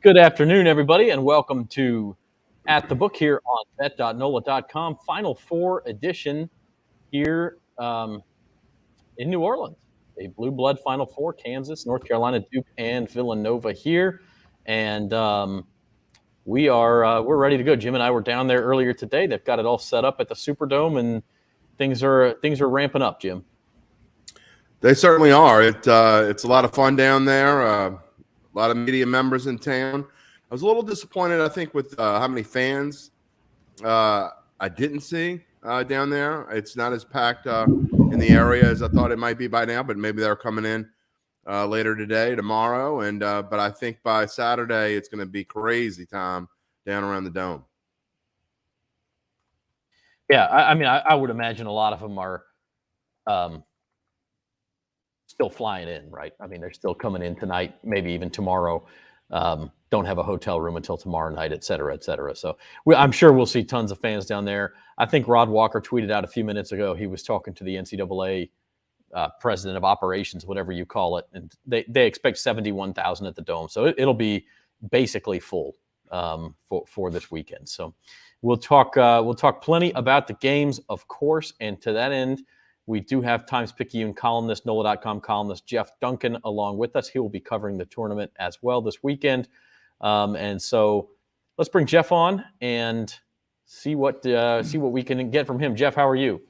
Good afternoon, everybody, and welcome to At the Book here on bet.NOLA.com. Final Four edition here in New Orleans. A blue blood Final Four, Kansas, North Carolina, Duke, and Villanova here. And we're ready to go. Jim and I were down there earlier today. They've got it all set up at the Superdome, and things are ramping up, Jim. They certainly are. It's a lot of fun down there. A lot of media members in town. I was a little disappointed, I think, with how many fans I didn't see down there. It's not as packed in the area as I thought it might be by now, but maybe they're coming in later today, tomorrow. And but I think by Saturday it's going to be crazy time down around the Dome. Yeah, I mean, I would imagine a lot of them are still flying in, right? I mean, they're still coming in tonight, maybe even tomorrow. Don't have a hotel room until tomorrow night, et cetera, et cetera. So I'm sure we'll see tons of fans down there. I think Rod Walker tweeted out a few minutes ago, he was talking to the NCAA president of operations, whatever you call it, and they expect 71,000 at the Dome. So it'll be basically full for this weekend. So we'll talk plenty about the games, of course, and to that end, we do have Times-Picayune columnist, NOLA.com columnist Jeff Duncan along with us. He will be covering the tournament as well this weekend. And so let's bring Jeff on and see what we can get from him. Jeff, how are you?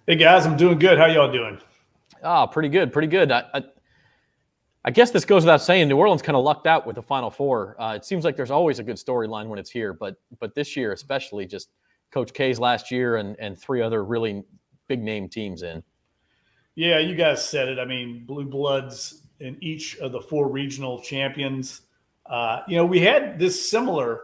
Hey, guys, I'm doing good. How y'all doing? Pretty good, pretty good. I guess this goes without saying, New Orleans kind of lucked out with the Final Four. It seems like there's always a good storyline when it's here, but this year especially, just Coach K's last year and three other really big name teams in. Yeah, you guys said it. I mean, blue bloods in each of the four regional champions. We had this similar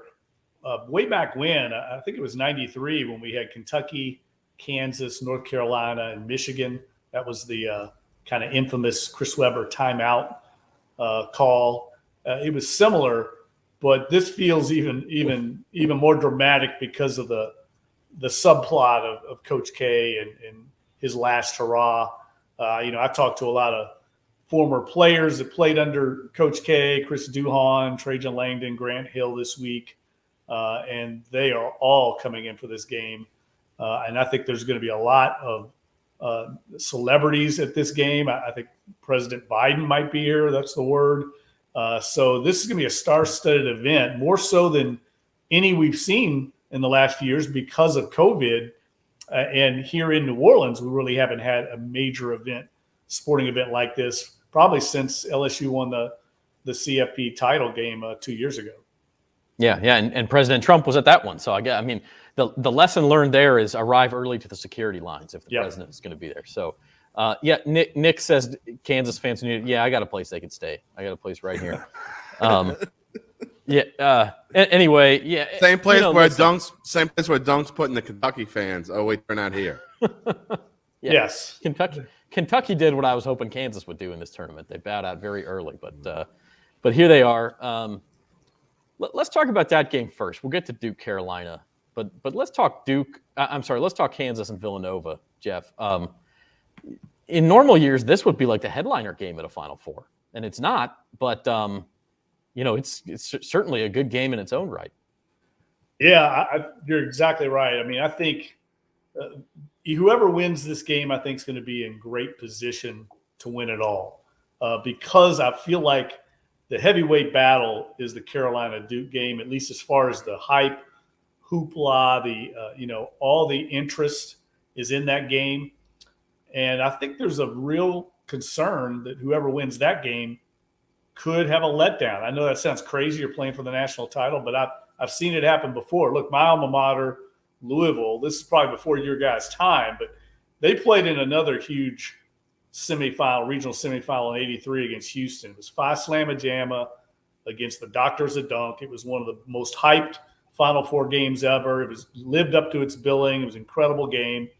way back when. I think it was 93 when we had Kentucky, Kansas, North Carolina, and Michigan. That was the kind of infamous Chris Webber timeout call. It was similar, but this feels even more dramatic because of the subplot of Coach K and his last hurrah. I talked to a lot of former players that played under Coach K, Chris Duhon, Trajan Langdon, Grant Hill this week, and they are all coming in for this game. And I think there's going to be a lot of celebrities at this game. I think President Biden might be here. That's the word. So this is going to be a star-studded event, more so than any we've seen in the last few years because of COVID. And here in New Orleans, we really haven't had a major sporting event like this, probably since LSU won the CFP title game 2 years ago. Yeah, and President Trump was at that one. So I mean, the lesson learned there is arrive early to the security lines if the president is going to be there. So, Nick says Kansas fans need. Yeah, I got a place they can stay. I got a place right here. Anyway, yeah. Same place where Dunk's putting the Kentucky fans. Oh wait, they're not here. Yes, Kentucky did what I was hoping Kansas would do in this tournament. They bowed out very early, but here they are. Let's talk about that game first. We'll get to Duke, Carolina, but let's talk let's talk Kansas and Villanova, Jeff. In normal years, this would be like the headliner game at a Final Four, and it's not. But it's certainly a good game in its own right. Yeah, you're exactly right. I mean, I think whoever wins this game, I think, is going to be in great position to win it all because I feel like the heavyweight battle is the Carolina-Duke game, at least as far as the hype, hoopla, all the interest is in that game. And I think there's a real concern that whoever wins that game could have a letdown. I know that sounds crazy. You're playing for the national title, but I've seen it happen before. Look, my alma mater, Louisville, this is probably before your guys' time, but they played in another huge regional semifinal in '83 against Houston. It was Phi Slamma Jamma against the Doctors of Dunk. It was one of the most hyped Final Four games ever. It was lived up to its billing. It was an incredible game.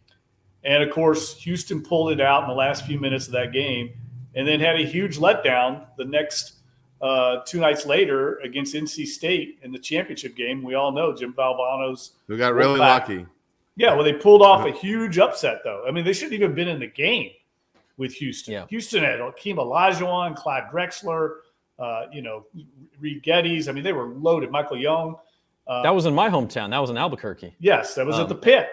And, of course, Houston pulled it out in the last few minutes of that game and then had a huge letdown the next 2 nights later against NC State in the championship game. We all know Jim Valvano's. Who got really lucky. Yeah, well, they pulled off a huge upset, though. I mean, they shouldn't even have been in the game with Houston. Yeah. Houston had Hakeem Olajuwon, Clyde Drexler, Reed Geddes. I mean, they were loaded. Michael Young. That was in my hometown. That was in Albuquerque. Yes, that was at the Pit.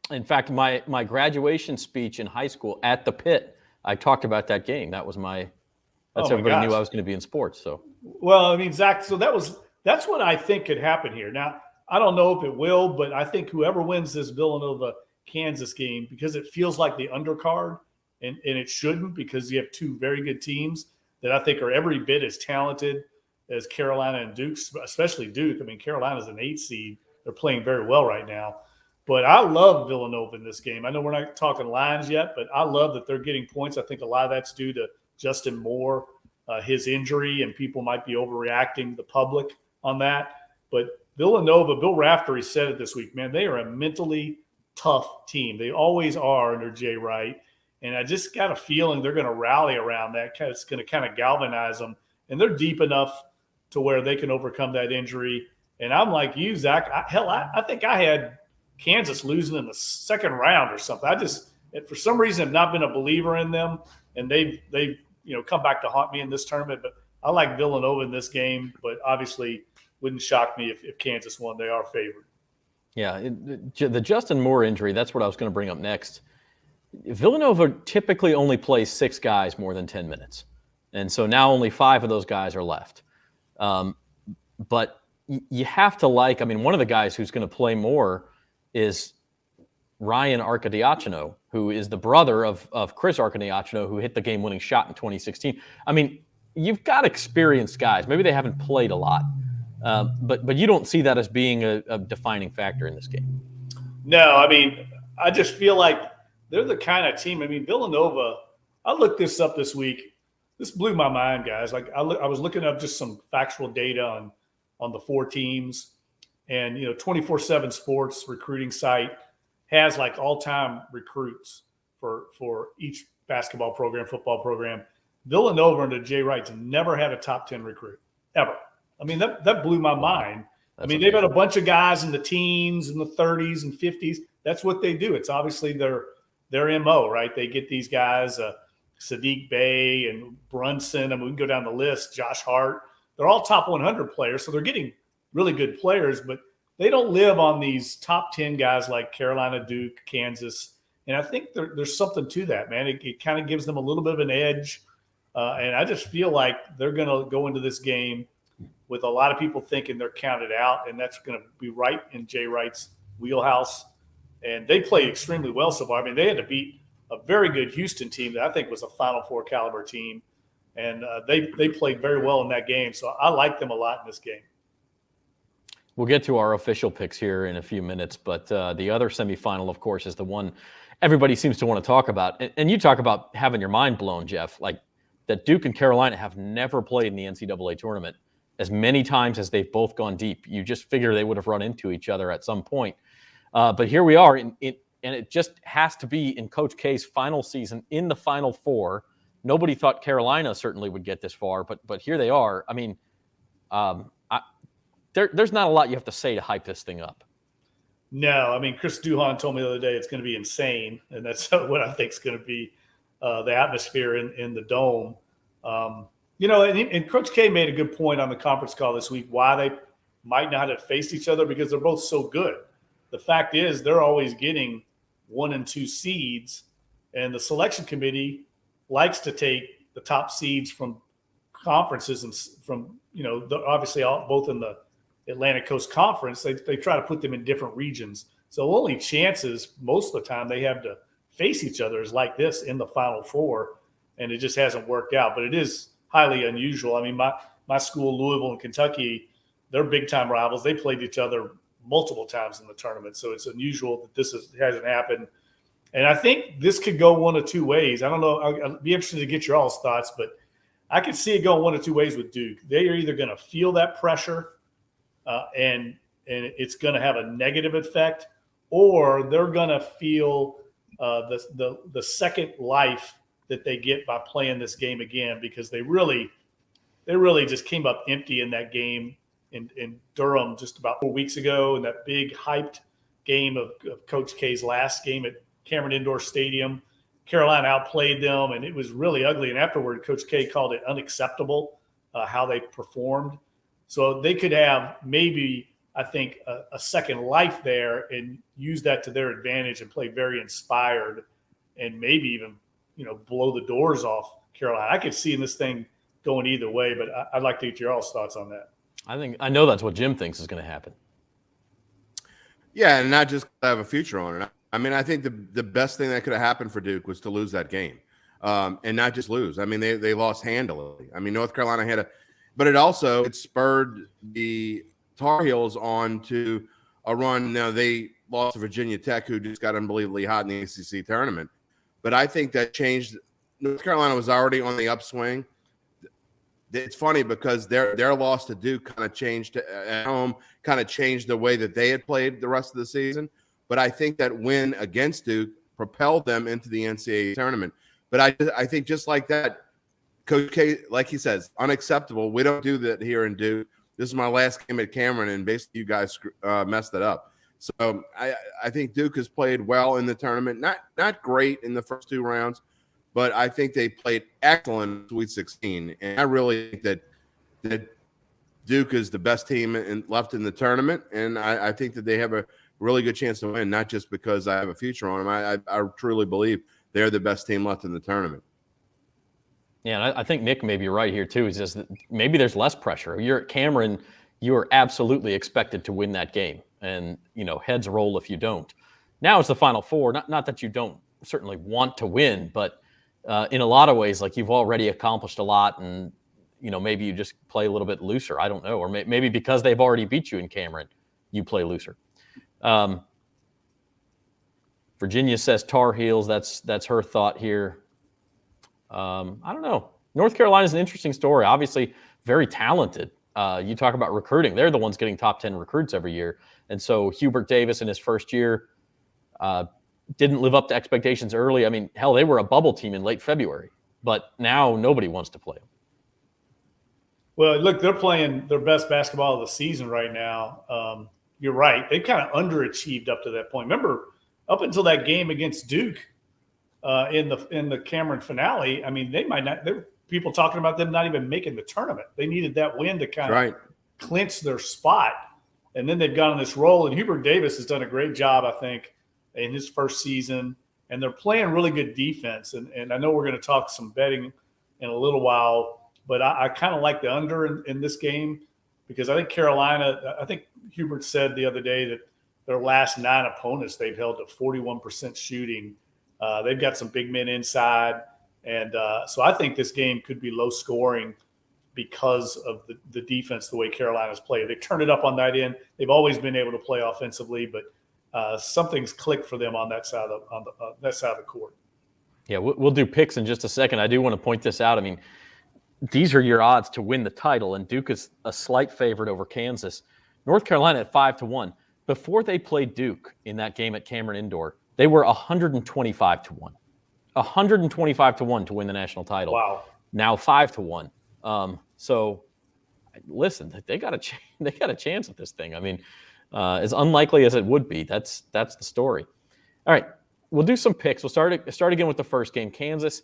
In fact, my graduation speech in high school at the Pit, I talked about that game. That was everybody knew I was going to be in sports. So, well, I mean, Zach, so that's what I think could happen here. Now, I don't know if it will, but I think whoever wins this Villanova-Kansas game, because it feels like the undercard, and it shouldn't, because you have two very good teams that I think are every bit as talented as Carolina and Duke, especially Duke. I mean, Carolina's an 8 seed. They're playing very well right now. But I love Villanova in this game. I know we're not talking lines yet, but I love that they're getting points. I think a lot of that's due to Justin Moore, his injury, and people might be overreacting, the public, on that. But Villanova, Bill Raftery said it this week, man, they are a mentally tough team. They always are under Jay Wright. And I just got a feeling they're going to rally around that. It's going to kind of galvanize them. And they're deep enough to where they can overcome that injury. And I'm like you, Zach. I think I had Kansas losing in the second round or something. I just, for some reason, have not been a believer in them, and they've come back to haunt me in this tournament. But I like Villanova in this game, but obviously wouldn't shock me if Kansas won. They are favored. Yeah, the Justin Moore injury, that's what I was going to bring up next. Villanova typically only plays 6 guys more than 10 minutes. And so now only 5 of those guys are left. But you have to one of the guys who's going to play more is Ryan Arcidiacono, who is the brother of Chris Arcidiacono, who hit the game-winning shot in 2016. I mean, you've got experienced guys. Maybe they haven't played a lot, but you don't see that as being a defining factor in this game. No, I mean, I just feel like they're the kind of team. I mean, Villanova, I looked this up this week. This blew my mind, guys. Like I was looking up just some factual data on the 4 teams. And, 24/7 Sports recruiting site has like all-time recruits for each basketball program, football program. Villanova under Jay Wright's never had a top 10 recruit, ever. I mean, that blew my mind. They've had a bunch of guys in the teens and the 30s and 50s. That's what they do. It's obviously their MO, right? They get these guys, Sadiq Bey and Brunson. I mean, we can go down the list, Josh Hart. They're all top 100 players, so they're getting really good players, but they don't live on these top 10 guys like Carolina, Duke, Kansas. And I think there's something to that, man. It kind of gives them a little bit of an edge. And I just feel like they're going to go into this game with a lot of people thinking they're counted out, and that's going to be right in Jay Wright's wheelhouse. And they played extremely well so far. I mean, they had to beat a very good Houston team that I think was a Final Four caliber team. And they played very well in that game. So I like them a lot in this game. We'll get to our official picks here in a few minutes, but the other semifinal, of course, is the one everybody seems to want to talk about. And you talk about having your mind blown, Jeff, like that Duke and Carolina have never played in the NCAA tournament as many times as they've both gone deep. You just figure they would have run into each other at some point. But here we are, and it just has to be in Coach K's final season in the Final Four. Nobody thought Carolina certainly would get this far, but here they are. I mean, there's not a lot you have to say to hype this thing up. No, I mean, Chris Duhon told me the other day it's going to be insane, and that's what I think is going to be the atmosphere in the Dome. And Coach K made a good point on the conference call this week why they might not have faced each other, because they're both so good. The fact is they're always getting 1 and 2 seeds, and the selection committee likes to take the top seeds from conferences and from, obviously both in the Atlantic Coast Conference. They try to put them in different regions. So only chances most of the time they have to face each other is like this in the Final Four, and it just hasn't worked out. But it is highly unusual. I mean, my school, Louisville and Kentucky, they're big-time rivals. They played each other multiple times in the tournament, so it's unusual that this hasn't happened. And I think this could go one of 2 ways. I don't know. I'd be interested to get your all's thoughts, but I could see it going one of 2 ways with Duke. They are either going to feel that pressure and it's going to have a negative effect, or they're going to feel the second life that they get by playing this game again, because they really just came up empty in that game in Durham just about 4 weeks ago, in that big hyped game of Coach K's last game at Cameron Indoor Stadium. Carolina outplayed them, and it was really ugly. And afterward, Coach K called it unacceptable how they performed. So they could have maybe, I think, a second life there and use that to their advantage and play very inspired and maybe even, blow the doors off Carolina. I could see this thing going either way, but I'd like to get your all's thoughts on that. I know that's what Jim thinks is going to happen. Yeah, and not just have a future on it. I mean, I think the best thing that could have happened for Duke was to lose that game, and not just lose. I mean, they lost handily. I mean, North Carolina but it spurred the Tar Heels on to a run. Now they lost to Virginia Tech, who just got unbelievably hot in the ACC tournament. But I think that changed. North Carolina was already on the upswing. It's funny because their loss to Duke kind of changed at home, kind of changed the way that they had played the rest of the season. But I think that win against Duke propelled them into the NCAA tournament. But I think just like that, Coach K, like he says, unacceptable. We don't do that here in Duke. This is my last game at Cameron, and basically you guys messed it up. So I think Duke has played well in the tournament. Not great in the first two rounds, but I think they played excellent in Sweet 16. And I really think that Duke is the best team left in the tournament, and I think that they have a really good chance to win, not just because I have a future on them. I truly believe they're the best team left in the tournament. Yeah, and I think Nick may be right here too. Is just that maybe there's less pressure. You're at Cameron, you are absolutely expected to win that game, and heads roll if you don't. Now it's the Final Four. Not that you don't certainly want to win, but in a lot of ways, like you've already accomplished a lot, and maybe you just play a little bit looser. I don't know, or maybe because they've already beat you in Cameron, you play looser. Virginia says Tar Heels. That's her thought here. I don't know. North Carolina is an interesting story. Obviously, very talented. You talk about recruiting. They're the ones getting top 10 recruits every year. And so Hubert Davis in his first year didn't live up to expectations early. I mean, hell, they were a bubble team in late February. But now nobody wants to play them. Well, look, they're playing their best basketball of the season right now. You're right. They kind of underachieved up to that point. Remember, up until that game against Duke, in the Cameron finale, I mean, there were people talking about them not even making the tournament. They needed that win to kind of clinch their spot, and then they've gone on this roll. And Hubert Davis has done a great job, I think, in his first season, and they're playing really good defense. And I know we're going to talk some betting in a little while, but I kind of like the under in this game because I think Carolina. I think Hubert said the other day that their last 9 opponents they've held to 41% shooting. They've got some big men inside. And so I think this game could be low scoring because of the defense, the way Carolina's played. They've turned it up on that end. They've always been able to play offensively, but something's clicked for them on that side of the court. Yeah, we'll do picks in just a second. I do want to point this out. I mean, these are your odds to win the title, and Duke is a slight favorite over Kansas. North Carolina at 5-1. Before they played Duke in that game at Cameron Indoor, they were 125-1. 125-1 to win the national title. Wow. Now 5-1. So, listen, they got a chance at this thing. I mean, as unlikely as it would be, that's the story. All right, we'll do some picks. We'll start again with the first game. Kansas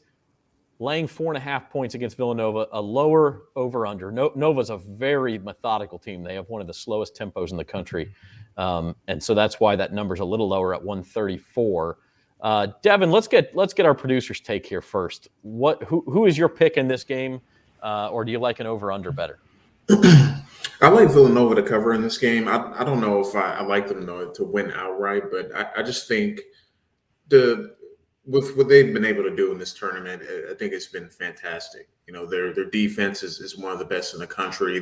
laying 4.5 points against Villanova, a lower over-under. Nova's a very methodical team. They have one of the slowest tempos in the country. And so that's why that number's a little lower at 134. Devin, let's get our producer's take here first. Who is your pick in this game, or do you like an over/under better? I like Villanova to cover in this game. I don't know if I like them to win outright, but I just think with what they've been able to do in this tournament, I think it's been fantastic. Their defense is one of the best in the country.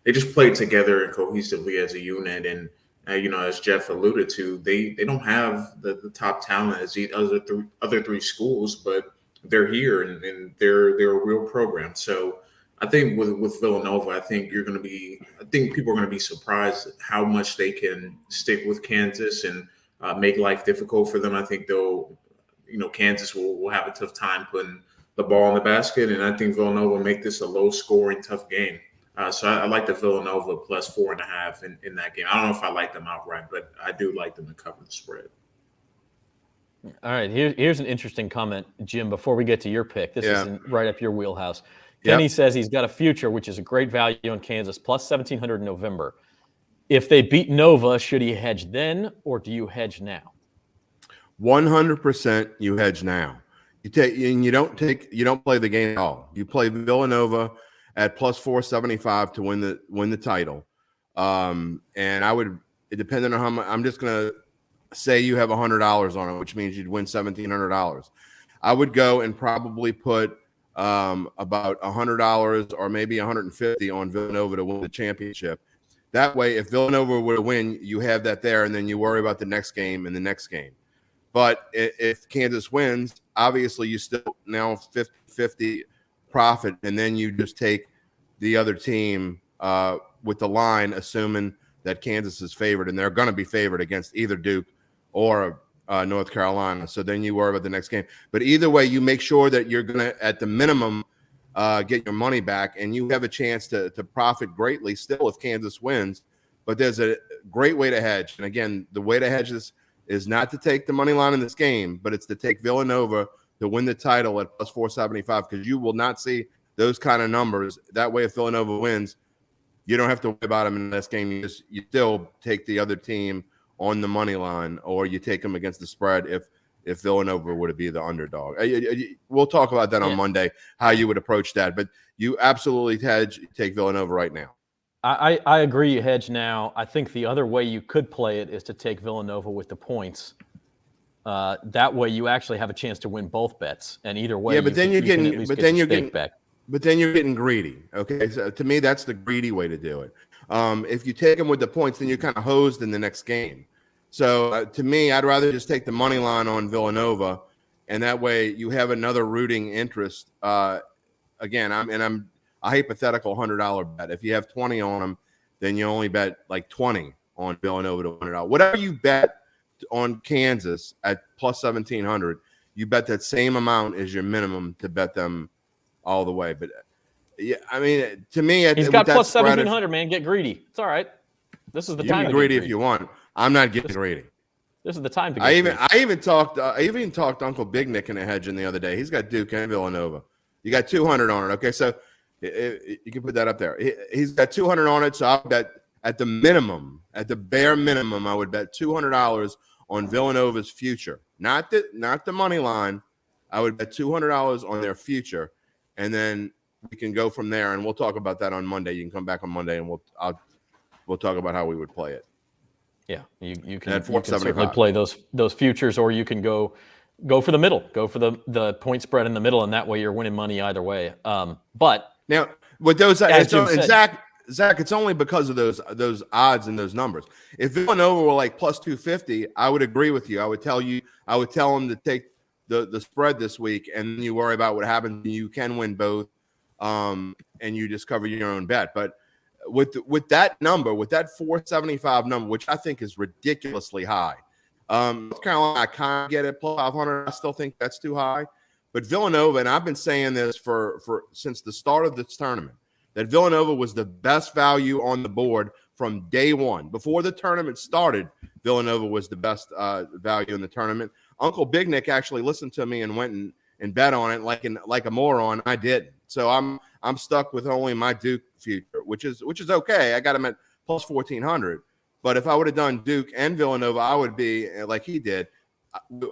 They just play together and cohesively as a unit, and as Jeff alluded to, they don't have the top talent as the other three schools, but they're here and they're a real program. So I think with Villanova, I think people are going to be surprised at how much they can stick with Kansas and make life difficult for them. I think Kansas will have a tough time putting the ball in the basket, and I think Villanova will make this a low-scoring, tough game. So I like the Villanova plus 4.5 in that game. I don't know if I like them outright, but I do like them to cover the spread. All right, here's an interesting comment, Jim, before we get to your pick. This is right up your wheelhouse. Kenny says he's got a future, which is a great value on Kansas, plus 1,700 in November. If they beat Nova, should he hedge then, or do you hedge now? 100% you hedge now. You don't play the game at all. You play Villanova at plus 475 to win the title. And I would, depending on how much, I'm just gonna say you have $100 on it, which means you'd win $1,700. I would go and probably put about $100 or maybe $150 on Villanova to win the championship. That way, if Villanova were to win, you have that there, and then you worry about the next game and the next game. But if Kansas wins, obviously you still now 50-50 profit, and then you just take the other team with the line, assuming that Kansas is favored, and they're going to be favored against either Duke or North Carolina. So then you worry about the next game. But either way, you make sure that you're going to, at the minimum, get your money back, and you have a chance to profit greatly still if Kansas wins. But there's a great way to hedge. And again, the way to hedge this is not to take the money line in this game, but it's to take Villanova to win the title at plus 475, because you will not see those kind of numbers. That way, if Villanova wins, you don't have to worry about them in this game. You still take the other team on the money line, or you take them against the spread if Villanova were to be the underdog. We'll talk about that on Monday, how you would approach that. But you absolutely take Villanova right now. I agree you hedge now. I think the other way you could play it is to take Villanova with the points. That way you actually have a chance to win both bets. And either way, but then you're getting greedy. Okay, so to me, that's the greedy way to do it. If you take them with the points, then you're kind of hosed in the next game. So to me, I'd rather just take the money line on Villanova, and that way you have another rooting interest. Again, I'm a hypothetical $100 bet. If you have 20 on them, then you only bet like 20 on Villanova to win it out. Whatever you bet on Kansas at plus 1,700, you bet that same amount as your minimum to bet them all the way. But yeah, I mean, to me, he's got plus 1,700. Man, get greedy. It's all right. This is the time. You can be greedy if you want. I'm not getting greedy. This is the time to get greedy. I even talked Uncle Big Nick in a hedging the other day. He's got Duke and Villanova. You got 200 on it. Okay, so you can put that up there. He's got 200 on it, so I'll bet at the minimum, at the bare minimum, I would bet $200 on Villanova's future, not the money line. I would bet $200 on their future, and then we can go from there. And we'll talk about that on Monday. You can come back on Monday, and we'll talk about how we would play it. Yeah, you can certainly play those futures, or you can go for the middle, go for the point spread in the middle, and that way you're winning money either way. But now with those, Zach, it's only because of those odds and those numbers. If Villanova were like plus 250, I would agree with you. I would tell them to take the spread this week, and then you worry about what happens. You can win both, and you just cover your own bet. But with that number, with that 475 number, which I think is ridiculously high, North Carolina, I kind of get it plus 500. I still think that's too high. But Villanova, and I've been saying this for since the start of this tournament, that Villanova was the best value on the board from day one. Before the tournament started, Villanova was the best value in the tournament. Uncle Big Nick actually listened to me and went and bet on it like a moron. I didn't. So I'm stuck with only my Duke future, which is okay. I got him at plus 1,400. But if I would have done Duke and Villanova, I would be like he did.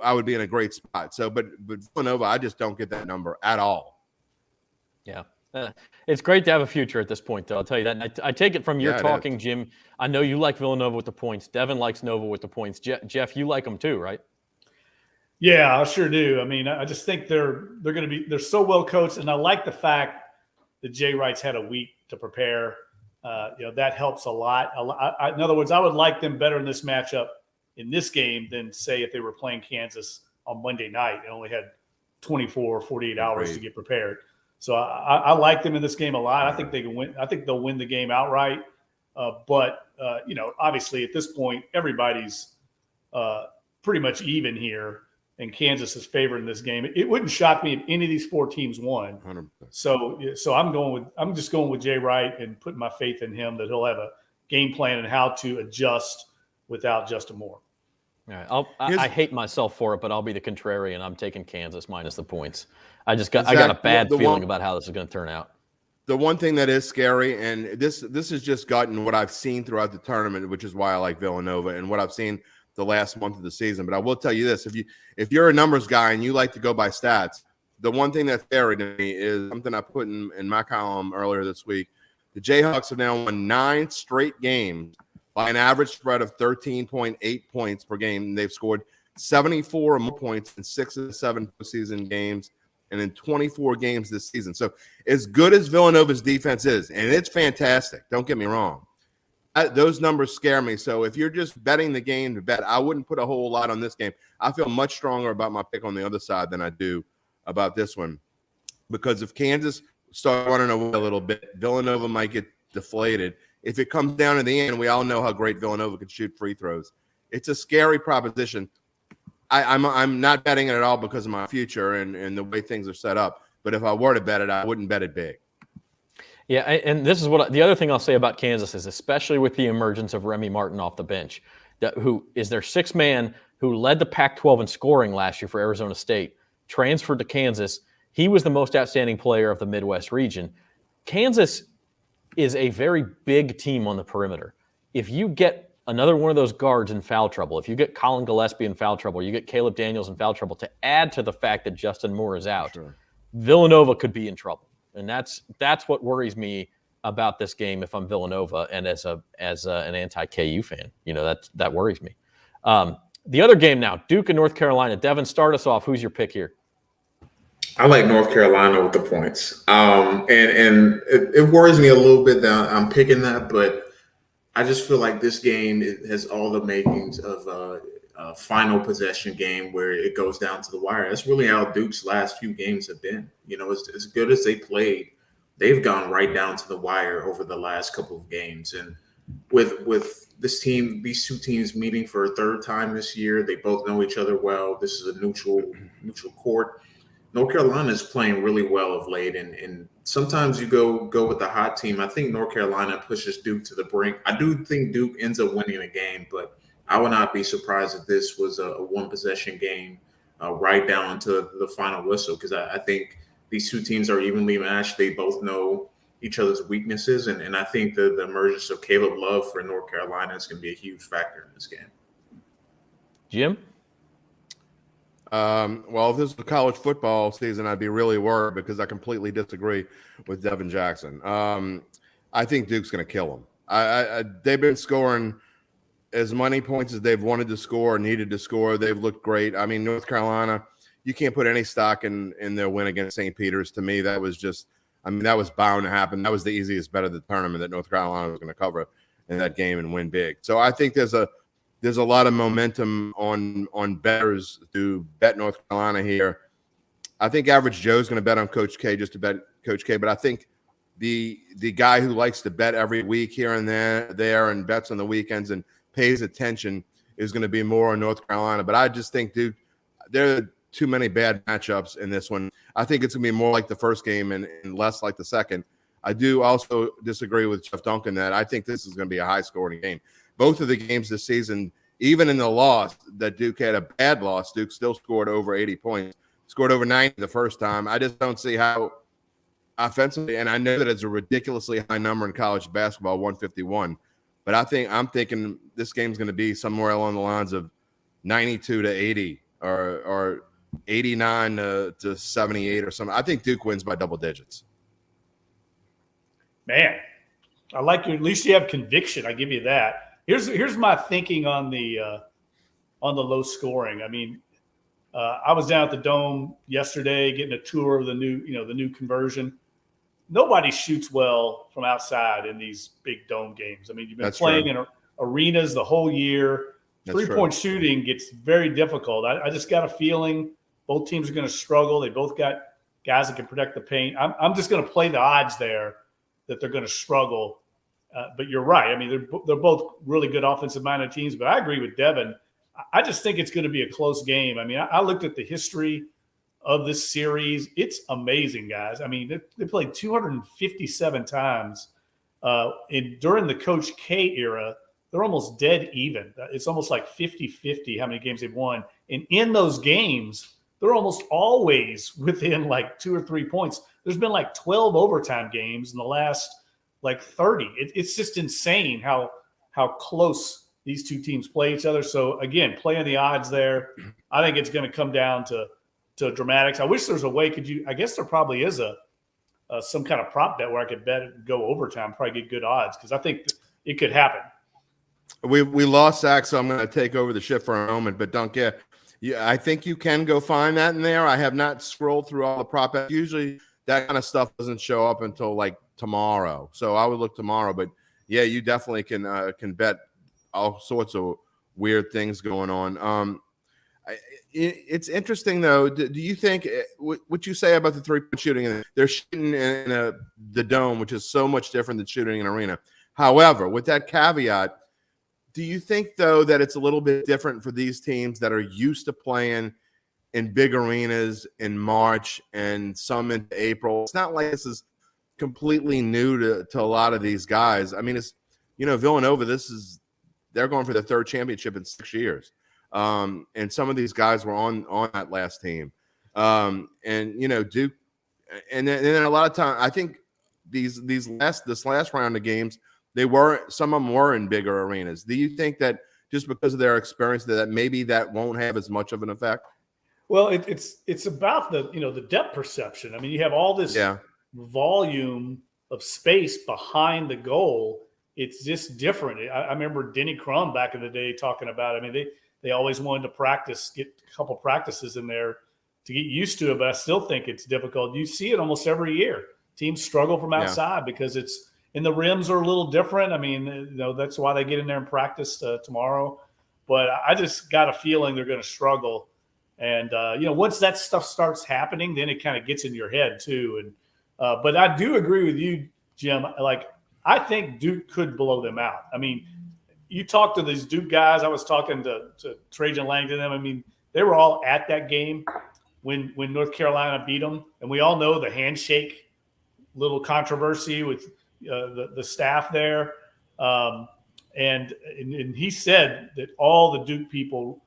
I would be in a great spot. So, but Villanova, I just don't get that number at all. Yeah. It's great to have a future at this point, though. I'll tell you that. And I take it from your talking, Jim. I know you like Villanova with the points. Devin likes Nova with the points. Jeff, you like them too, right? Yeah, I sure do. I mean, I just think they're so well coached, and I like the fact that Jay Wright's had a week to prepare. That helps a lot. In other words, I would like them better in this matchup in this game than, say, if they were playing Kansas on Monday night and only had 24 or 48 hours to get prepared. So I like them in this game a lot. I think they can win. I think they'll win the game outright. But obviously at this point, everybody's pretty much even here, and Kansas is favored in this game. It wouldn't shock me if any of these four teams won. 100%. So I'm just going with Jay Wright and putting my faith in him that he'll have a game plan and how to adjust without Justin Moore. All right. I hate myself for it, but I'll be the contrarian. I'm taking Kansas minus the points. I got a bad feeling about how this is going to turn out. the one thing that is scary, and this has just gotten what I've seen throughout the tournament, which is why I like Villanova and what I've seen the last month of the season. But I will tell you this: if you're a numbers guy and you like to go by stats, the one thing that's scary to me is something I put in my column earlier this week. The Jayhawks have now won 9 straight games by an average spread of 13.8 points per game. They've scored 74 or more points in 6 of the 7 postseason games and in 24 games this season. So as good as Villanova's defense is, and it's fantastic, don't get me wrong, those numbers scare me. So if you're just betting the game to bet, I wouldn't put a whole lot on this game. I feel much stronger about my pick on the other side than I do about this one, because if Kansas start running away a little bit, Villanova might get deflated. If it comes down to the end, we all know how great Villanova can shoot free throws. It's a scary proposition. I'm not betting it at all because of my future and the way things are set up. But if I were to bet it, I wouldn't bet it big. Yeah, and this is the other thing I'll say about Kansas is, especially with the emergence of Remy Martin off the bench, who is their 6th man who led the Pac-12 in scoring last year for Arizona State, transferred to Kansas. He was the most outstanding player of the Midwest region. Kansas is a very big team on the perimeter. If you get another one of those guards in foul trouble, if you get Colin Gillespie in foul trouble, you get Caleb Daniels in foul trouble, to add to the fact that Justin Moore is out, Sure. Villanova could be in trouble. And that's what worries me about this game if I'm Villanova and as an anti-KU fan. That worries me. The other game now, Duke and North Carolina. Devin, start us off. Who's your pick here? I like North Carolina with the points. And it worries me a little bit that I'm picking that, but I just feel like this game has all the makings of a final possession game where it goes down to the wire. That's really how Duke's last few games have been. As good as they played, they've gone right down to the wire over the last couple of games. And with this team, these two teams meeting for a third time this year, they both know each other well. This is a neutral court. North Carolina is playing really well of late, and sometimes you go with the hot team. I think North Carolina pushes Duke to the brink. I do think Duke ends up winning a game, but I would not be surprised if this was a one-possession game right down to the final whistle, because I think these two teams are evenly matched. They both know each other's weaknesses, and I think the emergence of Caleb Love for North Carolina is going to be a huge factor in this game. Jim? Well, if this was a college football season, I'd be really worried because I completely disagree with Devin Jackson. I think Duke's going to kill them. They've been scoring as many points as they've wanted to score or needed to score. They've looked great. I mean, North Carolina, you can't put any stock in their win against St. Peter's. To me, that was that was bound to happen. That was the easiest bet of the tournament that North Carolina was going to cover in that game and win big. So I think there's a lot of momentum on bettors to bet North Carolina here. I think average Joe's going to bet on Coach K just to bet Coach K, but I think the guy who likes to bet every week here and there and bets on the weekends and pays attention is going to be more on North Carolina. But I just think, dude, there are too many bad matchups in this one. I think it's going to be more like the first game and less like the second. I do also disagree with Jeff Duncan that I think this is going to be a high-scoring game. Both of the games this season, even in the loss that Duke had a bad loss, Duke still scored over 80 points, scored over 90 the first time. I just don't see how offensively, and I know that it's a ridiculously high number in college basketball, 151, but I'm thinking this game's going to be somewhere along the lines of 92 to 80 or 89 to 78 or something. I think Duke wins by double digits. Man, I like you. At least you have conviction. I give you that. Here's my thinking on the low scoring. I mean, I was down at the Dome yesterday getting a tour of the new conversion. Nobody shoots well from outside in these big Dome games. I mean, you've been playing in arenas the whole year. Three-point shooting gets very difficult. I just got a feeling both teams are going to struggle. They both got guys that can protect the paint. I'm just going to play the odds there that they're going to struggle. But you're right. I mean, they're both really good offensive-minded teams. But I agree with Devin. I just think it's going to be a close game. I mean, I looked at the history of this series. It's amazing, guys. I mean, they played 257 times. During the Coach K era, they're almost dead even. It's almost like 50-50 how many games they've won. And in those games, they're almost always within like 2 or 3 points. There's been like 12 overtime games in the last like 30. It's just insane how close these two teams play each other. So again, playing the odds there, I think it's going to come down to dramatics. I wish there's a way. I guess there probably is some kind of prop bet where I could bet it and go overtime, probably get good odds, because I think it could happen. We lost Zach, so I'm going to take over the shift for a moment. But Dunk, yeah, I think you can go find that in there. I have not scrolled through all the prop bets. Usually that kind of stuff doesn't show up until like tomorrow, so I would look tomorrow. But yeah, you definitely can bet all sorts of weird things going on. It's interesting though. Do you think what you say about the 3-point shooting? They're shooting in the dome, which is so much different than shooting in an arena. However, with that caveat, do you think though that it's a little bit different for these teams that are used to playing in big arenas in March and some in April? It's not like this is completely new to a lot of these guys. I mean, it's, Villanova, they're going for their 3rd championship in 6 years. And some of these guys were on that last team. And Duke, and then a lot of time, I think this last round of games, some of them were in bigger arenas. Do you think that just because of their experience that maybe that won't have as much of an effect? Well, it's about the depth perception. I mean, you have all this volume of space behind the goal. It's just different. I remember Denny Crum back in the day talking about it. I mean, they always wanted to practice, get a couple practices in there to get used to it, but I still think it's difficult. You see it almost every year. Teams struggle from outside because and the rims are a little different. I mean, that's why they get in there and practice tomorrow. But I just got a feeling they're going to struggle. And, once that stuff starts happening, then it kind of gets in your head too. And but I do agree with you, Jim. Like, I think Duke could blow them out. I mean, you talk to these Duke guys. I was talking to Trajan Langdon. I mean, they were all at that game when North Carolina beat them. And we all know the handshake little controversy with the staff there. And he said that all the Duke people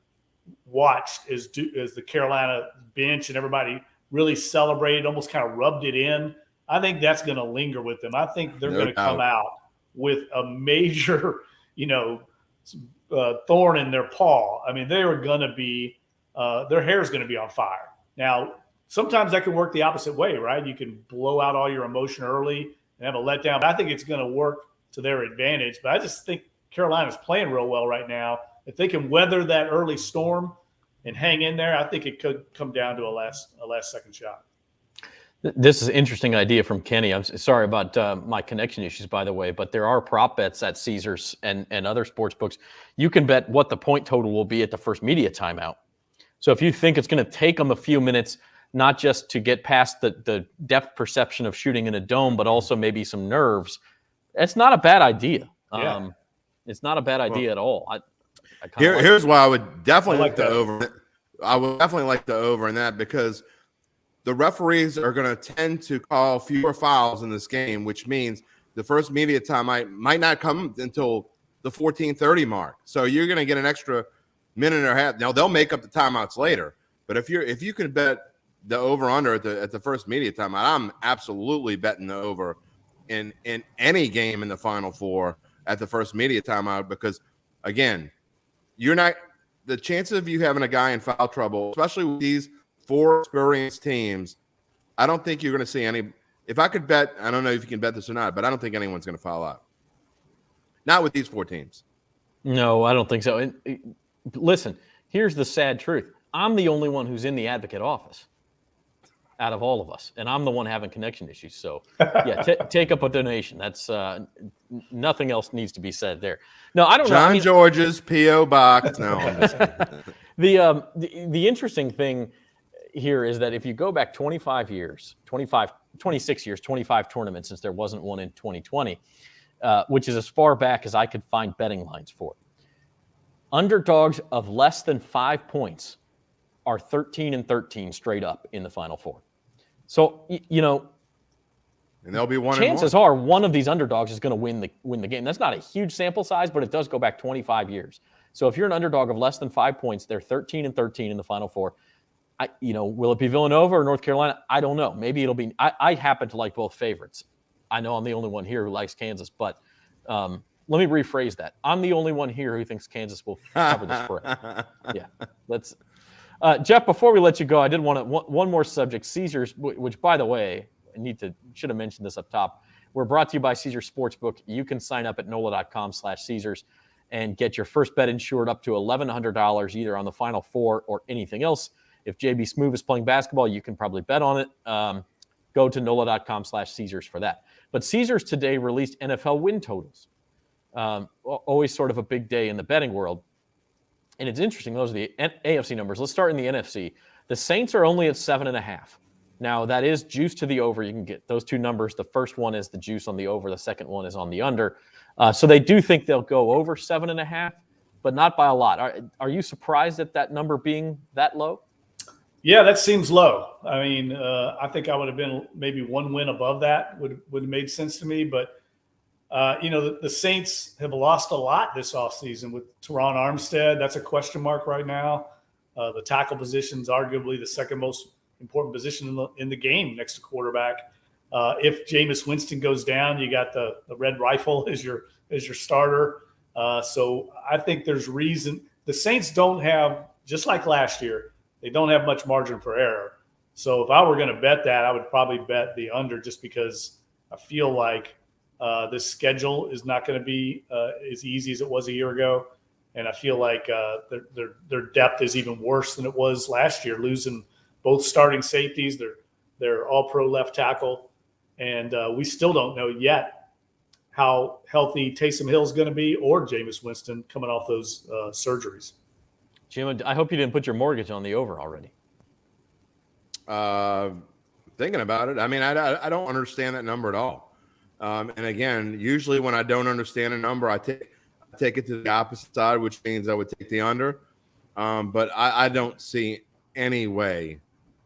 watched as the Carolina bench and everybody really celebrated, almost kind of rubbed it in. I think that's going to linger with them. I think they're going to come out with a major, thorn in their paw. I mean, they are going to be, their hair is going to be on fire. Now, sometimes that can work the opposite way, right? You can blow out all your emotion early and have a letdown. But I think it's going to work to their advantage. But I just think Carolina's playing real well right now. If they can weather that early storm and hang in there, I think it could come down to a last second shot. This is an interesting idea from Kenny. I'm sorry about my connection issues, by the way, but there are prop bets at Caesars and other sports books. You can bet what the point total will be at the first media timeout. So if you think it's going to take them a few minutes, not just to get past the depth perception of shooting in a dome, but also maybe some nerves, it's not a bad idea. Yeah. It's not a bad idea at all. Here's why I would definitely like the over. I would definitely like the over in that, because the referees are going to tend to call fewer fouls in this game, which means the first media time might not come until the 14:30 mark. So you're going to get an extra minute and a half. Now they'll make up the timeouts later, but if you can bet the over under at the first media timeout, I'm absolutely betting the over in any game in the Final Four at the first media timeout, because again, the chances of you having a guy in foul trouble, especially with these 4 experienced teams, I don't think you're going to see any. If I could bet, I don't know if you can bet this or not, but I don't think anyone's going to foul out. Not with these 4 teams. No, I don't think so. And listen, here's the sad truth. I'm the only one who's in the advocate office out of all of us, and I'm the one having connection issues. So, yeah, take up a donation. That's nothing else needs to be said there. No, I don't know. John George's P.O. Box. No, I'm just the interesting thing here is that if you go back 26 years, 25 tournaments, since there wasn't one in 2020, which is as far back as I could find betting lines for. Underdogs of less than 5 points are 13-13 straight up in the Final Four. So, and they'll be one. Chances are one of these underdogs is going to win the game. That's not a huge sample size, but it does go back 25 years. So if you're an underdog of less than 5 points, they're 13-13 in the Final Four. will it be Villanova or North Carolina? I don't know. Maybe it'll be. I happen to like both favorites. I know I'm the only one here who likes Kansas, but let me rephrase that. I'm the only one here who thinks Kansas will cover the spread. Yeah, let's. Jeff, before we let you go, I did want to one more subject. Caesars, which by the way, should have mentioned this up top. We're brought to you by Caesars Sportsbook. You can sign up at NOLA.com/Caesars and get your first bet insured up to $1,100 either on the Final Four or anything else. If JB Smoove is playing basketball, you can probably bet on it. Go to NOLA.com/Caesars for that. But Caesars today released NFL win totals. Always sort of a big day in the betting world. And it's interesting. Those are the AFC numbers. Let's start in the NFC. The Saints are only at 7.5. Now, that is juice to the over. You can get those two numbers. The first one is the juice on the over. The second one is on the under. So they do think they'll go over 7.5, but not by a lot. Are you surprised at that number being that low? Yeah, that seems low. I mean, I think I would have been maybe one win above that would have made sense to me. But, the Saints have lost a lot this offseason with Teron Armstead. That's a question mark right now. The tackle position is arguably the second most important position in the game next to quarterback. If Jameis Winston goes down, you got the red rifle as your starter. So I think there's reason. The Saints don't have, just like last year, they don't have much margin for error. So if I were going to bet that, I would probably bet the under just because I feel like this schedule is not going to be as easy as it was a year ago. And I feel like their depth is even worse than it was last year, losing both starting safeties. They're all-pro left tackle. And we still don't know yet how healthy Taysom Hill is going to be or Jameis Winston coming off those surgeries. Jim, I hope you didn't put your mortgage on the over already. Thinking about it, I mean, I don't understand that number at all. And again, usually when I don't understand a number, I take it to the opposite side, which means I would take the under. But I don't see any way.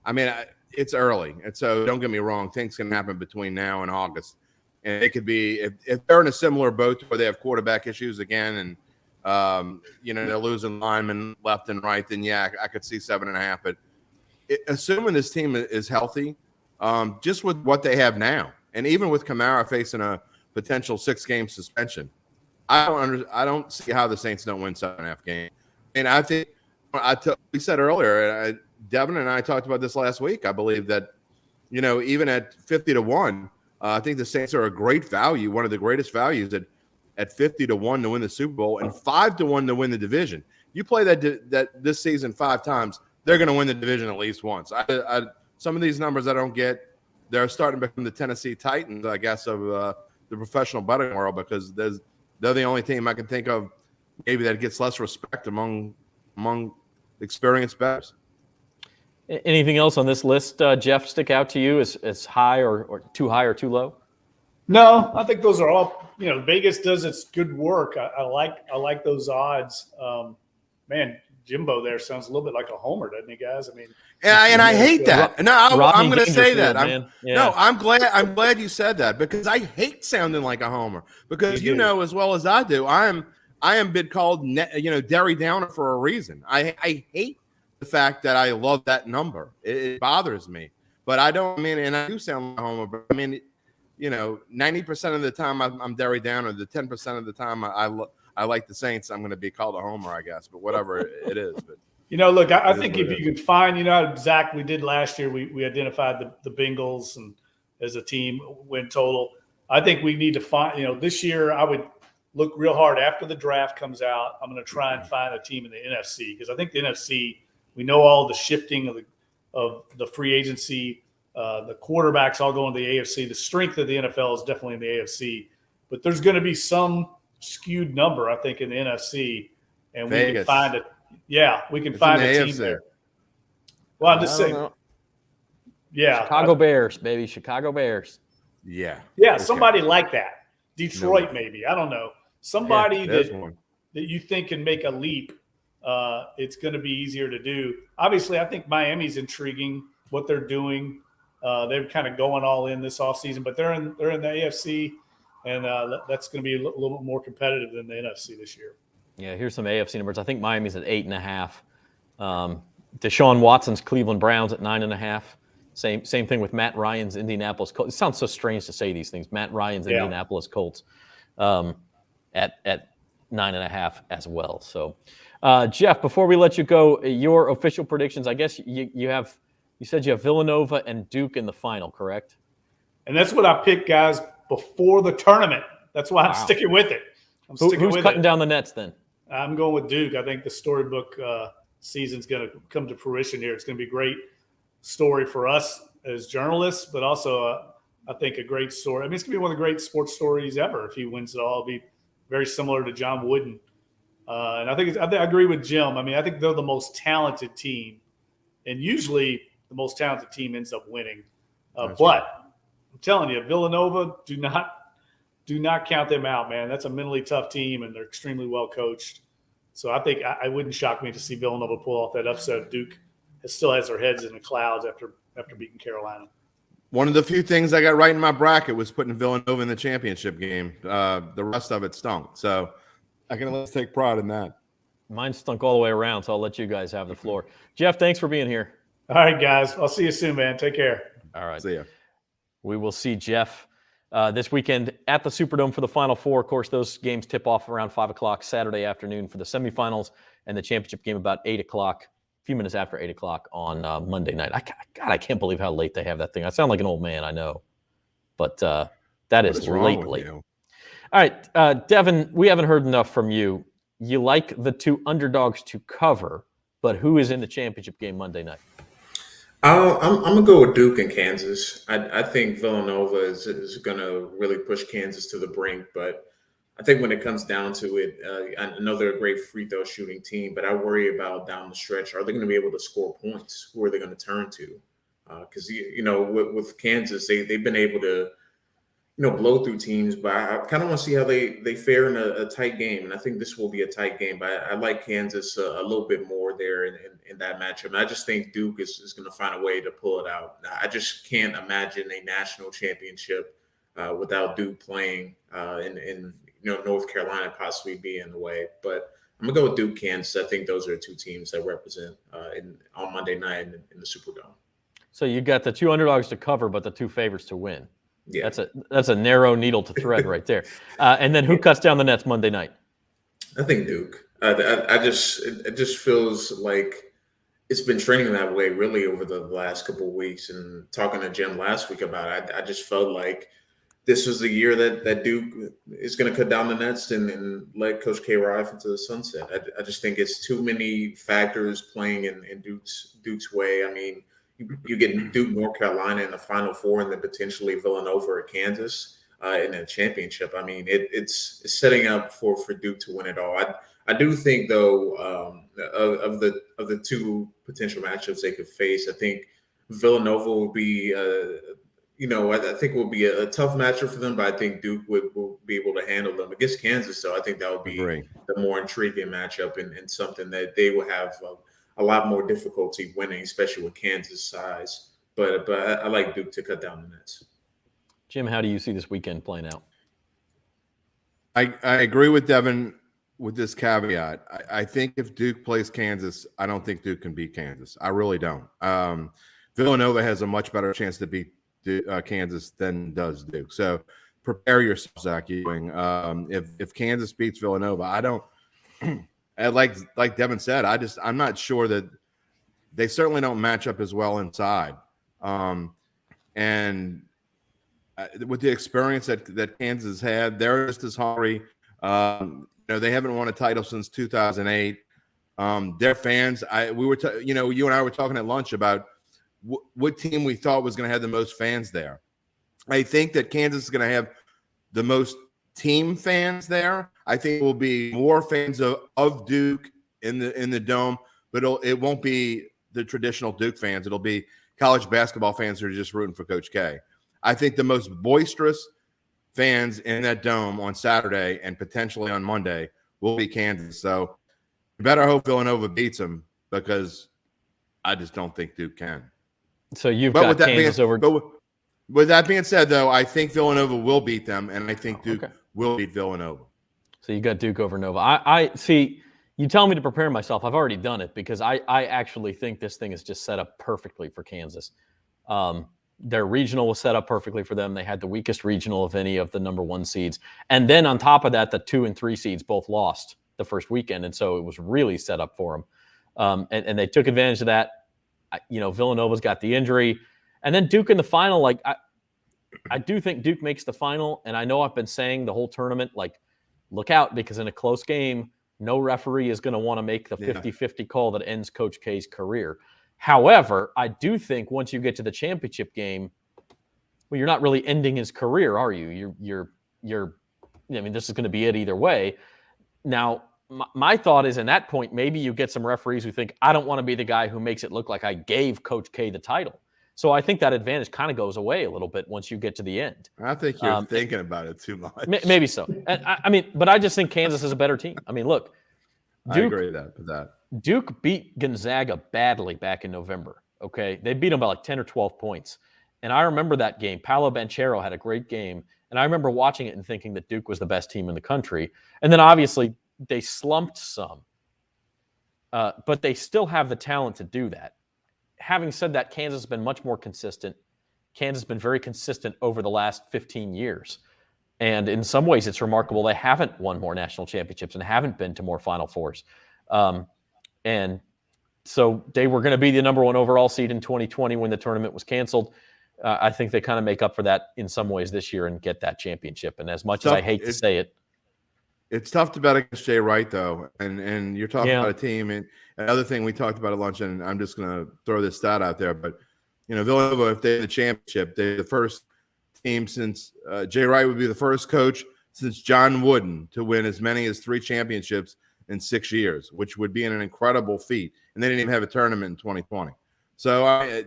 I mean, it's early, and so don't get me wrong. Things can happen between now and August, and it could be if they're in a similar boat where they have quarterback issues again, and they're losing linemen left and right. Then yeah, I could see 7.5. But assuming this team is healthy, just with what they have now, and even with Kamara facing a potential 6-game suspension, I don't see how the Saints don't win 7.5 games. And I think we said earlier, Devin and I talked about this last week. I believe that, even at 50-1, I think the Saints are a great value, one of the greatest values at 50-1 to win the Super Bowl and 5-1 to win the division. You play that this season 5 times, they're going to win the division at least once. Some of these numbers I don't get. They're starting to become the Tennessee Titans, I guess, of the professional betting world because they're the only team I can think of maybe that gets less respect among experienced bettors. Anything else on this list, Jeff, stick out to you as high or too high or too low? No, I think those are all. Vegas does its good work. I like those odds. Man, Jimbo there sounds a little bit like a homer, doesn't he, guys? I mean, yeah, and I hate that. No, I'm going to say that. No, I'm glad you said that because I hate sounding like a homer because you know as well as I do, I am been called Derry Downer for a reason. I hate the fact that I love that number. It bothers me, but I don't mean, and I do sound like a homer, but I mean, 90% of the time I'm Derry Downer. The 10% of the time I like the Saints. I'm going to be called a homer, I guess, but whatever it is. But look, I think if you could find, Zach, we did last year. We identified the Bengals and as a team win total. I think we need to find. This year I would look real hard after the draft comes out. I'm going to try and find a team in the NFC because I think the NFC. We know all the shifting of the free agency. The quarterbacks all going to the AFC. The strength of the NFL is definitely in the AFC, but there's going to be some skewed number, I think, in the NFC, and Vegas. We can find it. Yeah, we can find a team there. Well, I'm just saying. Yeah, Chicago Bears, baby, Chicago Bears. Yeah, okay. Somebody like that. Detroit, maybe. I don't know. Somebody that you think can make a leap. It's going to be easier to do. Obviously, I think Miami's intriguing what they're doing. They're kind of going all in this offseason, but they're in the AFC, and that's going to be a little bit more competitive than the NFC this year. Yeah, here's some AFC numbers. I think Miami's at 8.5. Deshaun Watson's Cleveland Browns at 9.5. Same thing with Matt Ryan's Indianapolis Colts. It sounds so strange to say these things. Matt Ryan's Indianapolis Colts at 9.5 as well. So, Jeff, before we let you go, your official predictions. I guess you said you have Villanova and Duke in the final, correct? And that's what I picked, guys, before the tournament. That's why I'm sticking with it. Who's cutting down the nets then? I'm going with Duke. I think the storybook season's going to come to fruition here. It's going to be a great story for us as journalists, but also I think a great story. I mean, it's going to be one of the great sports stories ever if he wins it all. It'll be very similar to John Wooden. And I agree with Jim. I mean, I think they're the most talented team, and usually the most talented team ends up winning. But I'm telling you, Villanova, do not count them out, man. That's a mentally tough team, and they're extremely well coached. So I think I wouldn't shock me to see Villanova pull off that upset. Duke still has their heads in the clouds after beating Carolina. One of the few things I got right in my bracket was putting Villanova in the championship game. The rest of it stunk. So I can at least take pride in that. Mine stunk all the way around, so I'll let you guys have the floor. Jeff, thanks for being here. All right, guys. I'll see you soon, man. Take care. All right. See ya. We will see Jeff this weekend at the Superdome for the Final Four. Of course, those games tip off around 5 o'clock Saturday afternoon for the semifinals, and the championship game about 8 o'clock, a few minutes after 8 o'clock on Monday night. I can't believe how late they have that thing. I sound like an old man, I know. But that is late. All right, Devin, we haven't heard enough from you. You like the two underdogs to cover, but who is in the championship game Monday night? I'm gonna go with Duke and Kansas. I think Villanova is gonna really push Kansas to the brink, but I think when it comes down to it, I know they're a great free throw shooting team, but I worry about down the stretch. Are they going to be able to score points? Who are they going to turn to? Because with Kansas, they've been able to blow through teams, but I kind of want to see how they fare in a tight game, and I think this will be a tight game. But I like Kansas a little bit more there in that matchup. And I just think Duke is going to find a way to pull it out. I just can't imagine a national championship without Duke playing in North Carolina possibly be in the way. But I'm gonna go with Duke, Kansas. I think those are two teams that represent on Monday night in the Superdome. So you got the two underdogs to cover, but the two favorites to win. Yeah, that's a narrow needle to thread right there. And then who cuts down the nets Monday night? I think Duke. It just feels like it's been trending that way really over the last couple of weeks. And talking to Jim last week about it, I just felt like this was the year that Duke is going to cut down the nets and let Coach K ride into the sunset. I just think it's too many factors playing in Duke's way. I mean, you get Duke, North Carolina in the Final Four, and then potentially Villanova or Kansas in a championship. I mean, it's setting up for Duke to win it all. I do think though of the two potential matchups they could face, I think Villanova will be. I think it will be a tough matchup for them, but I think Duke will be able to handle them. Against Kansas, though, I think that would be the more intriguing matchup and something that they will have a lot more difficulty winning, especially with Kansas' size. But I like Duke to cut down the nets. Jim, how do you see this weekend playing out? I agree with Devin with this caveat. I think if Duke plays Kansas, I don't think Duke can beat Kansas. I really don't. Villanova has a much better chance to beat Kansas than does Duke. So prepare yourself, Zach Ewing. If Kansas beats Villanova, I don't like Devin said, I'm not sure that they certainly don't match up as well inside. And with the experience that Kansas had, they're just as hungry. They haven't won a title since 2008. Their fans, you and I were talking at lunch about what team we thought was going to have the most fans there. I think that Kansas is going to have the most team fans there. I think it will be more fans of Duke in the dome, but it won't be the traditional Duke fans. It'll be college basketball fans who are just rooting for Coach K. I think the most boisterous fans in that dome on Saturday and potentially on Monday will be Kansas. So you better hope Villanova beats them, because I just don't think Duke can. So you've got Kansas over. But with that being said, though, I think Villanova will beat them, and I think Duke will beat Villanova. So you got Duke over Nova. I see. You tell me to prepare myself. I've already done it because I actually think this thing is just set up perfectly for Kansas. Their regional was set up perfectly for them. They had the weakest regional of any of the number 1 seeds. And then on top of that, the 2 and 3 seeds both lost the first weekend. And so it was really set up for them. And they took advantage of that. Villanova's got the injury. And then Duke in the final, like I do think Duke makes the final. And I know I've been saying the whole tournament, like, look out, because in a close game, no referee is going to want to make the 50-50 call that ends Coach K's career. However, I do think once you get to the championship game, well, you're not really ending his career, are you? This is going to be it either way. Now, my thought is, in that point, maybe you get some referees who think, I don't want to be the guy who makes it look like I gave Coach K the title. So I think that advantage kind of goes away a little bit once you get to the end. I think you're thinking about it too much. Maybe so. And but I just think Kansas is a better team. I mean, look, Duke, I agree with that. Duke beat Gonzaga badly back in November. Okay, they beat them by like 10 or 12 points. And I remember that game. Paolo Banchero had a great game. And I remember watching it and thinking that Duke was the best team in the country. And then obviously they slumped some. But they still have the talent to do that. Having said that, Kansas has been much more consistent. Kansas has been very consistent over the last 15 years. And in some ways, it's remarkable they haven't won more national championships and haven't been to more Final Fours. And so they were going to be the number 1 overall seed in 2020 when the tournament was canceled. I think they kind of make up for that in some ways this year and get that championship. And as much as I hate to say it, it's tough to bet against Jay Wright, though. And you're talking about a team. And another thing we talked about at lunch, and I'm just going to throw this stat out there, but Villanova, if they're the championship, they're the first team since Jay Wright would be the first coach since John Wooden to win as many as 3 championships in 6 years, which would be an incredible feat. And they didn't even have a tournament in 2020. So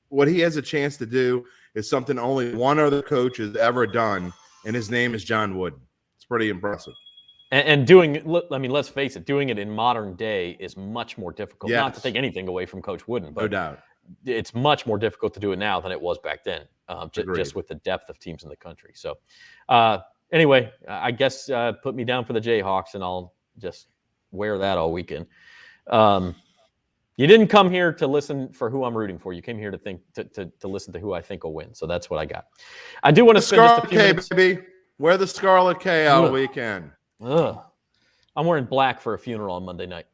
what he has a chance to do is something only one other coach has ever done, and his name is John Wooden. It's pretty impressive. And doing it, let's face it, doing it in modern day is much more difficult. Yes. Not to take anything away from Coach Wooden, but no doubt. It's much more difficult to do it now than it was back then, just with the depth of teams in the country. So anyway, I guess put me down for the Jayhawks, and I'll just wear that all weekend. You didn't come here to listen for who I'm rooting for. You came here to listen to who I think will win. So that's what I got. I do want to spend just a few minutes. Baby. Wear the Scarlet K all weekend. I'm wearing black for a funeral on Monday night,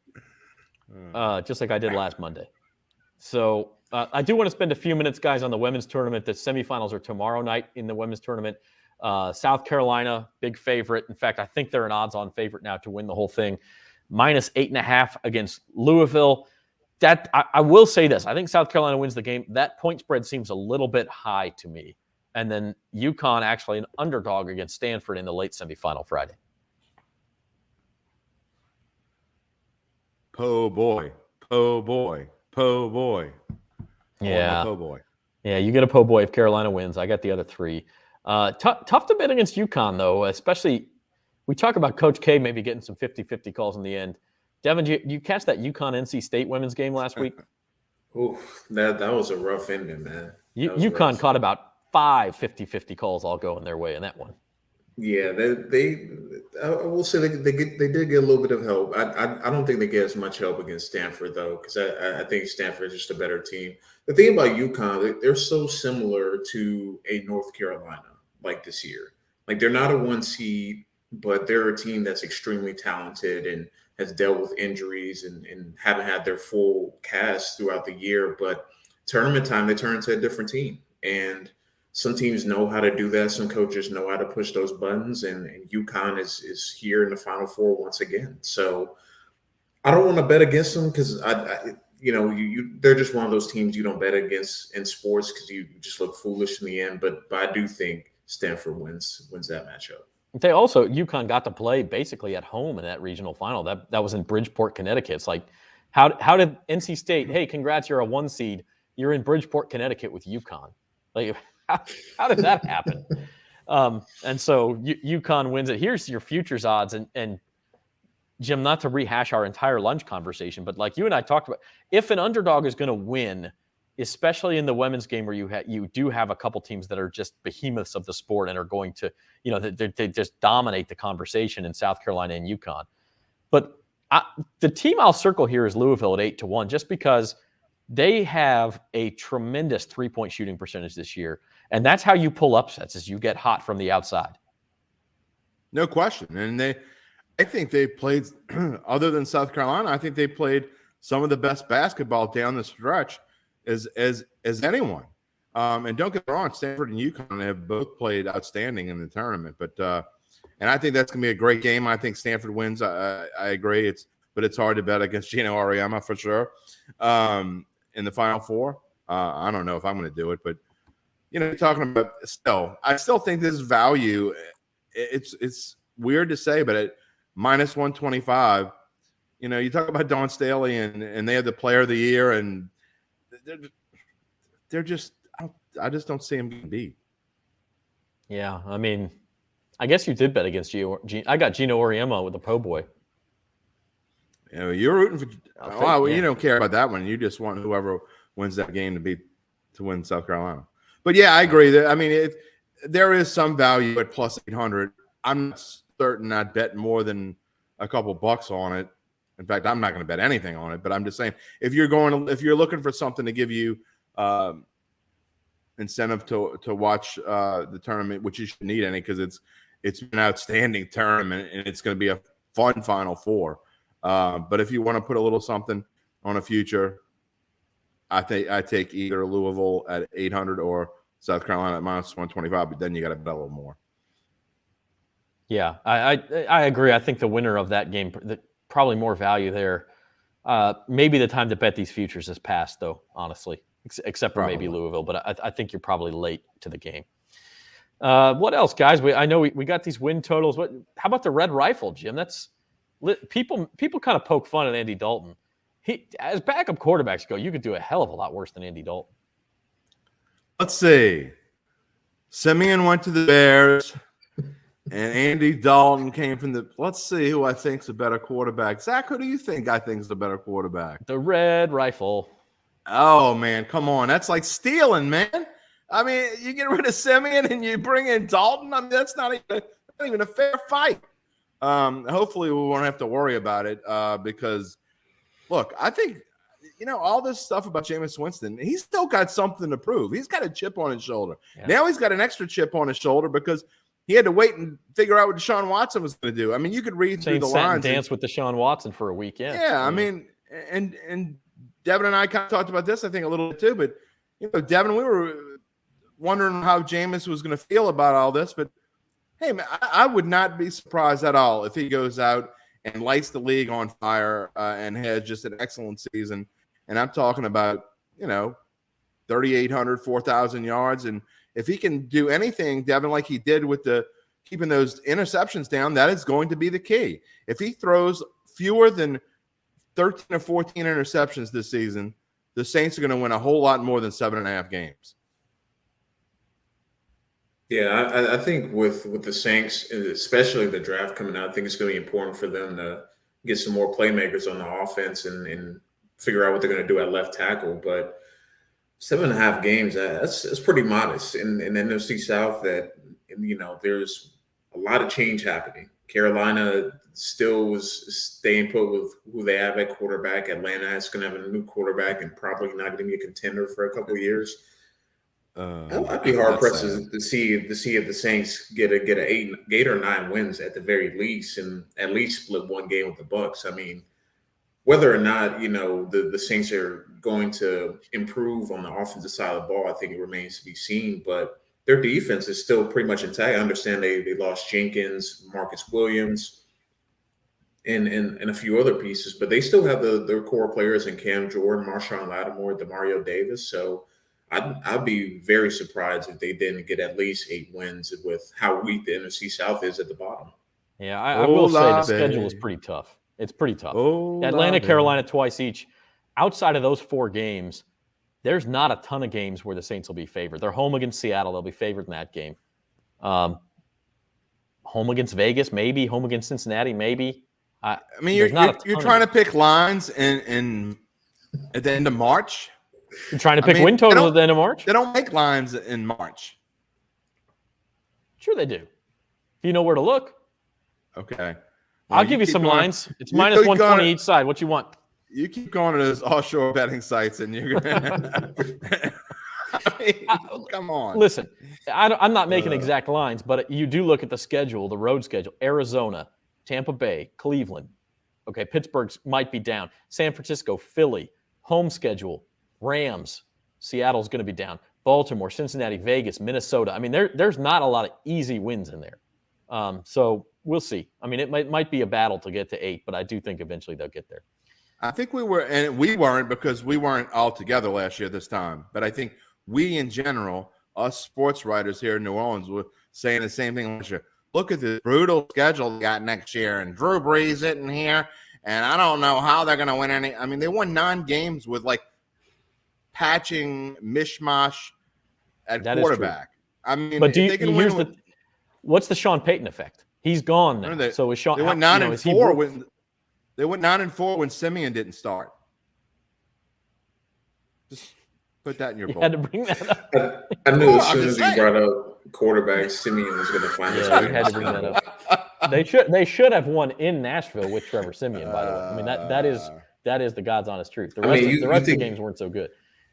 just like I did last Monday. So I do want to spend a few minutes, guys, on the women's tournament. The semifinals are tomorrow night in the women's tournament. South Carolina, big favorite. In fact, I think they're an odds-on favorite now to win the whole thing. -8.5 against Louisville. That I will say this. I think South Carolina wins the game. That point spread seems a little bit high to me. And then UConn actually an underdog against Stanford in the late semifinal Friday. Po boy. Po boy. Po boy. Yeah. Po boy. Yeah, you get a po boy if Carolina wins. I got the other 3. Tough to bet against UConn, though, especially we talk about Coach K maybe getting some 50-50 calls in the end. Devin, did you catch that UConn-NC State women's game last week? Ooh, that was a rough ending, man. UConn caught about 5 50-50 calls all going their way in that one. Yeah, they I will say they did get a little bit of help. I don't think they get as much help against Stanford, though, because I think Stanford is just a better team. The thing about UConn, they're so similar to a North Carolina like this year. Like, they're not a 1 seed, but they're a team that's extremely talented and has dealt with injuries and haven't had their full cast throughout the year. But tournament time, they turn into a different team. And some teams know how to do that. Some coaches know how to push those buttons. And UConn is here in the Final Four once again. So I don't want to bet against them because, they're just one of those teams you don't bet against in sports because you just look foolish in the end. But I do think Stanford wins that matchup. They also, UConn got to play basically at home in that regional final. That was in Bridgeport, Connecticut. It's like, how did NC State, hey, congrats, you're a 1 seed. You're in Bridgeport, Connecticut with UConn. Like, how did that happen? And so UConn wins it. Here's your futures odds. And Jim, not to rehash our entire lunch conversation, but like you and I talked about, if an underdog is going to win, especially in the women's game where you do have a couple teams that are just behemoths of the sport and are going to, they just dominate the conversation in South Carolina and UConn. But The team I'll circle here is Louisville at 8-1, just because they have a tremendous 3-point shooting percentage this year, and that's how you pull upsets, is you get hot from the outside. No question. And I think they played, other than South Carolina, I think they played some of the best basketball down the stretch as anyone. And don't get me wrong, Stanford and UConn have both played outstanding in the tournament. But and I think that's going to be a great game. I think Stanford wins. I agree. But it's hard to bet against Gino Auriemma for sure in the Final Four. I don't know if I'm going to do it, but you're talking about I still think this is value. It's weird to say, but at minus 125, you talk about Dawn Staley and they have the Player of the Year, and they're just I just don't see them getting beat. Yeah, I mean, I guess you did bet against Gino. I got Gino Auriemma with the Po Boy. You're rooting for. You don't care about that one. You just want whoever wins that game to win South Carolina. But yeah, I agree. I mean, there is some value at plus 800. I'm not certain I'd bet more than a couple bucks on it. In fact, I'm not going to bet anything on it. But I'm just saying, if you're looking for something to give you incentive to watch the tournament, which you shouldn't need any because it's an outstanding tournament and it's going to be a fun Final Four. But if you want to put a little something on a future, I take either Louisville at 800 or South Carolina at minus 125. But then you got to bet a little more. Yeah, I agree. I think the winner of that game, probably more value there. Maybe the time to bet these futures has passed, though, honestly, except for maybe Louisville. But I think you're probably late to the game. What else, guys? I know we got these win totals. How about the Red Rifle, Jim? That's people kind of poke fun at Andy Dalton. As backup quarterbacks go, you could do a hell of a lot worse than Andy Dalton. Let's see. Simeon went to the Bears, and Andy Dalton came from the. Let's see who I think's a better quarterback. Zach, who do you think I think's the better quarterback? The Red Rifle. Oh man, come on! That's like stealing, man. I mean, you get rid of Simeon and you bring in Dalton. I mean, that's not even a fair fight. Hopefully, we won't have to worry about it because, look, I think all this stuff about Jameis Winston, he's still got something to prove. He's got a chip on his shoulder. Yeah. Now he's got an extra chip on his shoulder because he had to wait and figure out what Deshaun Watson was going to do. I mean, you could read through the lines. Dance with Deshaun Watson for a week. Yeah, I mean, and Devin and I kind of talked about this, I think, a little bit too. But Devin, we were wondering how Jameis was going to feel about all this. But hey, man, I would not be surprised at all if he goes out and lights the league on fire and has just an excellent season. And I'm talking about 3,800, 4,000 yards, and if he can do anything, Devin, like he did with keeping those interceptions down, that is going to be the key. If he throws fewer than 13 or 14 interceptions this season, the Saints are going to win a whole lot more than 7.5 games. Yeah, I think with the Saints, especially the draft coming out, I think it's going to be important for them to get some more playmakers on the offense and figure out what they're going to do at left tackle. But 7.5 games, that's pretty modest in NFC South. That there's a lot of change happening. Carolina still was staying put with who they have at quarterback. Atlanta is going to have a new quarterback and probably not going to be a contender for a couple of years. I'd be hard pressed to see if the Saints get 8 or 9 wins at the very least, and at least split one game with the Bucs. I mean, whether or not the Saints are going to improve on the offensive side of the ball, I think it remains to be seen. But their defense is still pretty much intact. I understand they lost Jenkins, Marcus Williams, and a few other pieces, but they still have their core players in Cam Jordan, Marshawn Lattimore, Demario Davis. So I'd be very surprised if they didn't get at least 8 wins with how weak the NFC South is at the bottom. Yeah, I will say the schedule is pretty tough. It's pretty tough. Atlanta, Carolina twice each. Outside of those 4 games, there's not a ton of games where the Saints will be favored. They're home against Seattle. They'll be favored in that game. Home against Vegas, maybe. Home against Cincinnati, maybe. I mean, you're trying to pick lines in at the end of March. You're trying to pick win totals at the end of March? They don't make lines in March. Sure they do. If you know where to look. Okay. I'll give you some lines. It's You minus keep 120 going- each side. What you want? You keep going to those offshore betting sites, and you're gonna. I mean, come on. Listen, I'm not making exact lines, but you do look at the schedule, the road schedule. Arizona, Tampa Bay, Cleveland. Okay, Pittsburgh might be down. San Francisco, Philly, home schedule, Rams, Seattle's going to be down. Baltimore, Cincinnati, Vegas, Minnesota. I mean, there's not a lot of easy wins in there. So we'll see. I mean, it might be a battle to get to 8, but I do think eventually they'll get there. I think we were, and we weren't because we weren't all together last year this time. But I think we, in general, us sports writers here in New Orleans, were saying the same thing last year. Look at the brutal schedule they got next year, and Drew Brees sitting here, and I don't know how they're going to win any. I mean, they won 9 games with like patching mishmash at That is quarterback. I mean, but if they can win with, what's the Sean Payton effect? He's gone now. So is Sean? They went 9-4 when they went 9-4 when Simeon didn't start. Just put that in your book. Had to bring that up. I knew as soon as you brought up quarterback, Simeon was going to find his way. You had to bring that up. They should have won in Nashville with Trevor Simeon. By the way, I mean that is the God's honest truth. The rest of the games weren't so good.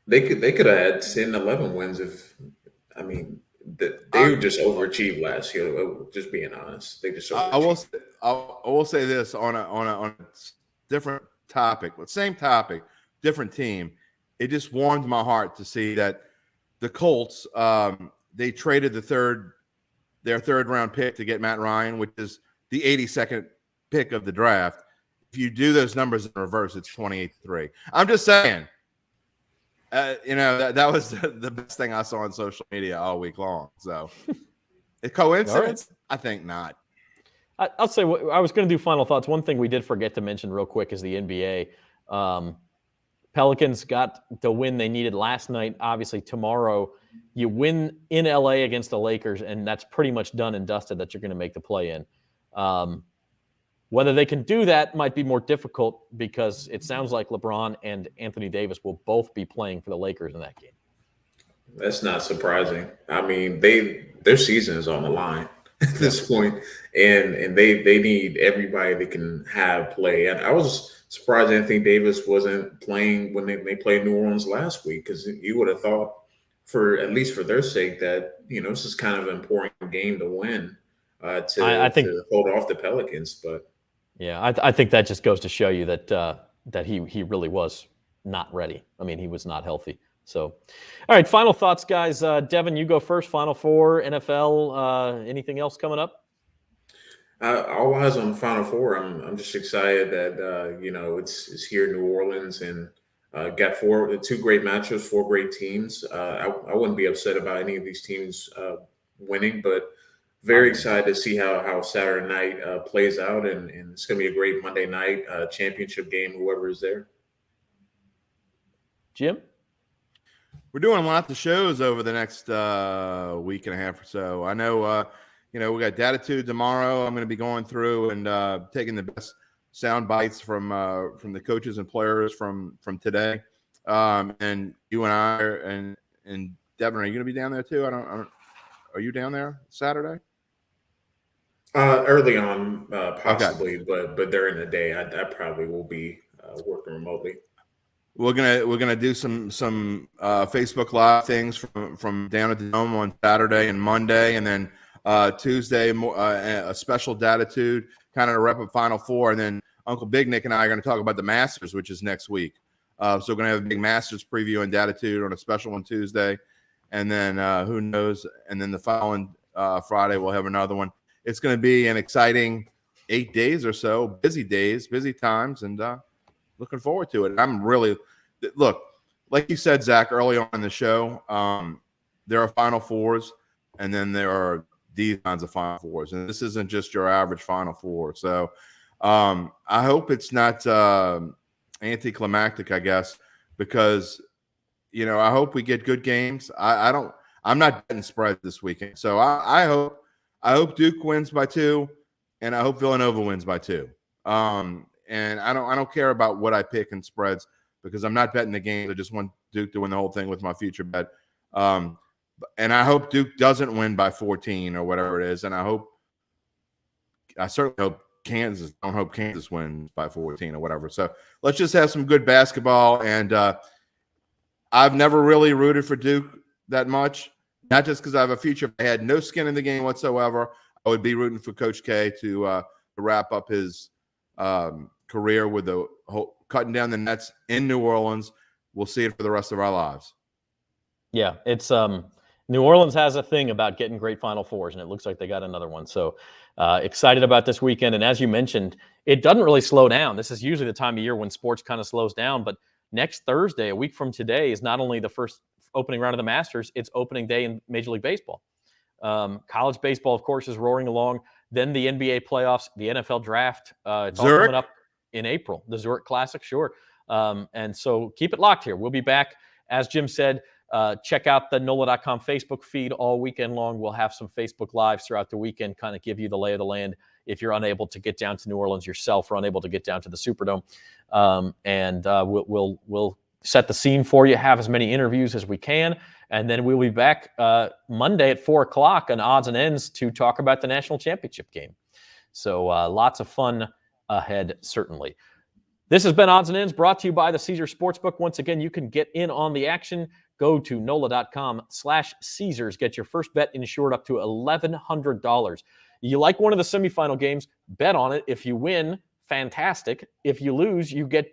They could have had 10, 11 wins if they just overachieved last year. Just being honest, they just. I will say this on a different topic, but same topic, different team. It just warmed my heart to see that the Colts they traded their third round pick to get Matt Ryan, which is the 82nd pick of the draft. If you do those numbers in reverse, it's 28-3. I'm just saying. That was the best thing I saw on social media all week long. So, a coincidence? Right. I think not. I'll say I was going to do final thoughts. One thing we did forget to mention real quick is the NBA. Pelicans got the win they needed last night. Obviously, tomorrow you win in LA against the Lakers, and that's pretty much done and dusted that you're going to make the play-in. Whether they can do that might be more difficult because it sounds like LeBron and Anthony Davis will both be playing for the Lakers in that game. That's not surprising. I mean, their season is on the line at this point, and they need everybody they can have play. And I was surprised Anthony Davis wasn't playing when they played New Orleans last week because you would have thought, at least for their sake, that this is kind of an important game to win to hold off the Pelicans, but. Yeah, I think that just goes to show you that he really was not ready. I mean, he was not healthy. So, all right, final thoughts, guys. Devin, you go first. Final Four, NFL. Anything else coming up? All eyes on the Final Four. I'm just excited that it's here in New Orleans and got 2 great matchups, 4 great teams. I wouldn't be upset about any of these teams winning, but. Very excited to see how Saturday night plays out, and it's going to be a great Monday night championship game, whoever is there. Jim? We're doing lots of shows over the next week and a half or so. I know, we got Datitude tomorrow. I'm going to be going through and taking the best sound bites from the coaches and players from today. And you and I and Devin, are you going to be down there too? Are you down there Saturday? Early on, possibly, okay. but during the day, I probably will be working remotely. We're gonna do some Facebook Live things from down at the Dome on Saturday and Monday, and then Tuesday a special Datitude kind of to wrap up Final Four, and then Uncle Big Nick and I are going to talk about the Masters, which is next week. So we're going to have a big Masters preview and Datitude on a special one Tuesday, and then who knows? And then the following Friday we'll have another one. It's going to be an exciting 8 days or so, busy days, busy times, and looking forward to it. I'm really like you said, Zach, early on in the show. There are Final Fours, and then there are these kinds of Final Fours, and this isn't just your average Final Four. So I hope it's not anticlimactic, I guess, because I hope we get good games. I'm not betting spread this weekend, so I hope Duke wins by 2, and I hope Villanova wins by 2. And I don't care about what I pick in spreads because I'm not betting the games. I just want Duke to win the whole thing with my future bet. And I hope Duke doesn't win by 14 or whatever it is. And I certainly hope Kansas. Don't hope Kansas wins by 14 or whatever. So let's just have some good basketball. And I've never really rooted for Duke that much, not just because I have a future. If I had no skin in the game whatsoever, I would be rooting for Coach K to wrap up his career with the whole cutting down the nets in New Orleans. We'll see it for the rest of our lives. Yeah, it's New Orleans has a thing about getting great Final Fours, and it looks like they got another one. So excited about this weekend. And as you mentioned, it doesn't really slow down. This is usually the time of year when sports kind of slows down. But next Thursday, a week from today, is not only the first opening round of the Masters, it's opening day in Major League Baseball. College baseball, of course, is roaring along. Then the NBA playoffs, the NFL draft. It's all coming up in April. The Zurich Classic, sure. And so keep it locked here. We'll be back, as Jim said. Check out the NOLA.com Facebook feed all weekend long. We'll have some Facebook Lives throughout the weekend, kind of give you the lay of the land if you're unable to get down to New Orleans yourself or unable to get down to the Superdome. We'll set the scene for you, have as many interviews as we can, and then we'll be back Monday at 4 o'clock on Odds and Ends to talk about the national championship game. So lots of fun ahead, certainly. This has been Odds and Ends, brought to you by the Caesars Sportsbook. Once again, you can get in on the action. Go to NOLA.com/Caesars. Get your first bet insured up to $1,100. You like one of the semifinal games, bet on it. If you win, fantastic. If you lose, you get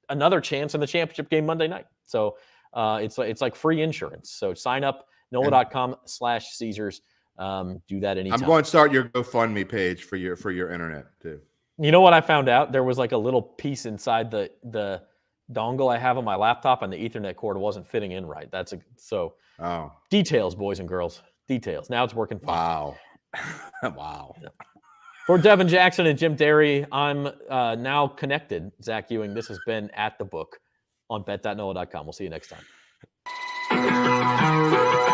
another chance in the championship game Monday night. So it's like free insurance. So sign up, NOLA.com/Caesars. Do that anytime. I'm going to start your GoFundMe page for your internet too. You know what I found out? There was like a little piece inside the dongle I have on my laptop, and the Ethernet cord wasn't fitting in right. Details, boys and girls. Details. Now it's working fine. Wow. Wow. Yeah. For Devin Jackson and Jim Derry, I'm now connected. Zach Ewing. This has been At the Book on bet.nola.com. We'll see you next time.